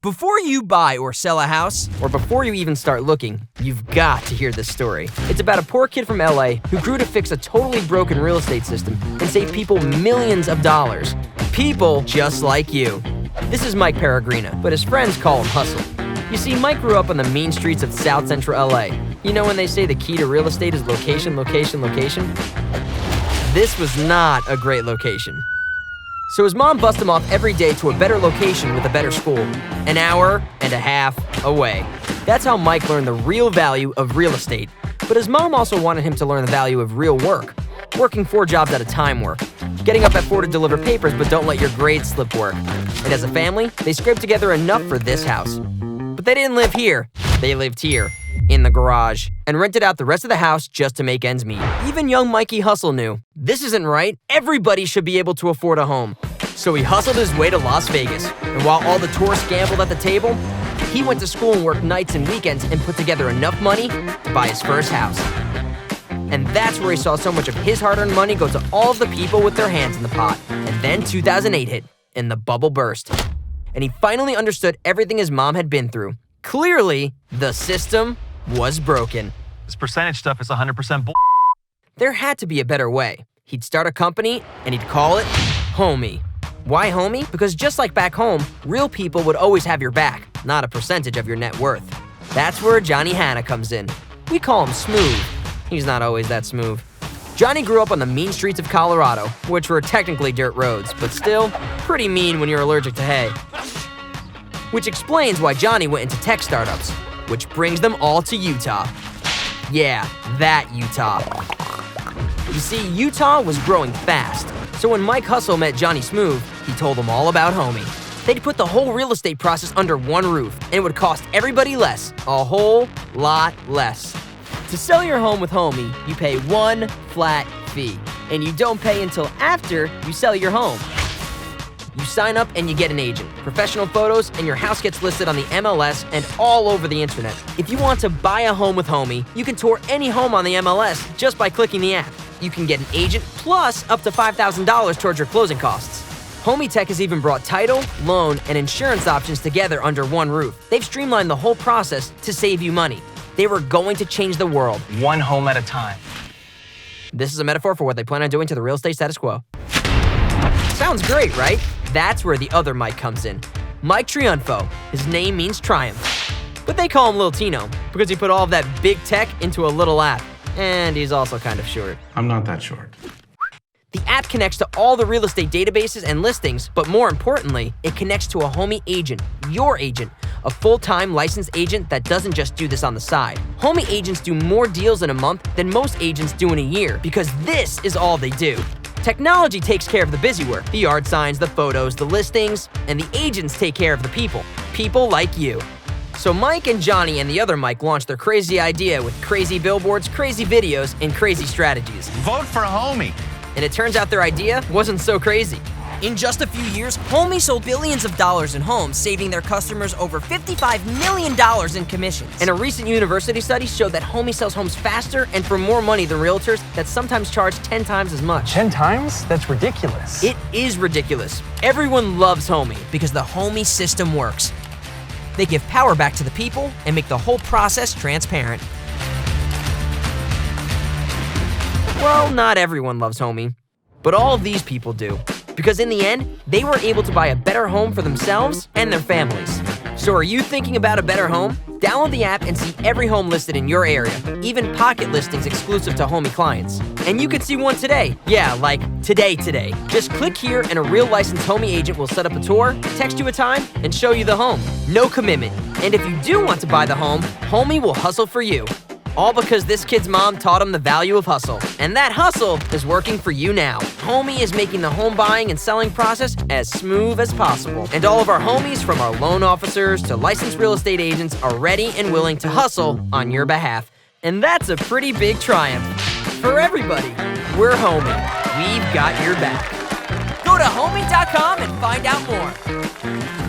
Before you buy or sell a house, or before you even start looking, you've got to hear this story. It's about a poor kid from LA who grew to fix a totally broken real estate system and save people millions of dollars. People just like you. This is Mike Peregrina, but his friends call him Hustle. You see, Mike grew up on the mean streets of South Central LA. You know when they say the key to real estate is location, location, location? This was not a great location. So his mom bussed him off every day to a better location with a better school, an hour and a half away. That's how Mike learned the real value of real estate. But his mom also wanted him to learn the value of real work. Working 4 jobs at a time work. Getting up at 4 to deliver papers but don't let your grades slip work. And as a family, they scraped together enough for this house. But they didn't live here. They lived here, in the garage, and rented out the rest of the house just to make ends meet. Even young Mikey Hustle knew, this isn't right. Everybody should be able to afford a home. So he hustled his way to Las Vegas. And while all the tourists gambled at the table, he went to school and worked nights and weekends and put together enough money to buy his first house. And that's where he saw so much of his hard-earned money go to all of the people with their hands in the pot. And then 2008 hit, and the bubble burst. And he finally understood everything his mom had been through. Clearly, the system was broken. This percentage stuff is 100% bull. There had to be a better way. He'd start a company, and he'd call it Homie. Why Homie? Because just like back home, real people would always have your back, not a percentage of your net worth. That's where Johnny Hanna comes in. We call him Smooth. He's not always that smooth. Johnny grew up on the mean streets of Colorado, which were technically dirt roads, but still pretty mean when you're allergic to hay. Which explains why Johnny went into tech startups, which brings them all to Utah. Yeah, that Utah. You see, Utah was growing fast, so when Mike Hustle met Johnny Smooth, he told him all about Homie. They'd put the whole real estate process under one roof, and it would cost everybody less, a whole lot less. To sell your home with Homie, you pay one flat fee, and you don't pay until after you sell your home. You sign up and you get an agent, professional photos, and your house gets listed on the MLS and all over the internet. If you want to buy a home with Homie, you can tour any home on the MLS just by clicking the app. You can get an agent plus up to $5,000 towards your closing costs. Homie Tech has even brought title, loan, and insurance options together under one roof. They've streamlined the whole process to save you money. They were going to change the world. One home at a time. This is a metaphor for what they plan on doing to the real estate status quo. Sounds great, right? That's where the other Mike comes in. Mike Triunfo. His name means triumph. But they call him Lil Tino because he put all of that big tech into a little app. And he's also kind of short. I'm not that short. The app connects to all the real estate databases and listings, but more importantly, it connects to a Homie agent, your agent, a full-time licensed agent that doesn't just do this on the side. Homie agents do more deals in a month than most agents do in a year because this is all they do. Technology takes care of the busy work, the yard signs, the photos, the listings, and the agents take care of the people like you. So Mike and Johnny and the other Mike launched their crazy idea with crazy billboards, crazy videos, and crazy strategies. Vote for Homie. And it turns out their idea wasn't so crazy. In just a few years, Homie sold billions of dollars in homes, saving their customers over $55 million in commissions. And a recent university study showed that Homie sells homes faster and for more money than realtors that sometimes charge 10 times as much. 10 times? That's ridiculous. It is ridiculous. Everyone loves Homie because the Homie system works. They give power back to the people and make the whole process transparent. Well, not everyone loves Homie, but all of these people do. Because in the end, they were able to buy a better home for themselves and their families. So are you thinking about a better home? Download the app and see every home listed in your area, even pocket listings exclusive to Homie clients. And you could see one today. Yeah, like today. Just click here and a real licensed Homie agent will set up a tour, text you a time, and show you the home. No commitment. And if you do want to buy the home, Homie will hustle for you. All because this kid's mom taught him the value of hustle. And that hustle is working for you now. Homie is making the home buying and selling process as smooth as possible. And all of our homies, from our loan officers to licensed real estate agents, are ready and willing to hustle on your behalf. And that's a pretty big triumph. For everybody, we're Homie. We've got your back. Go to homie.com and find out more.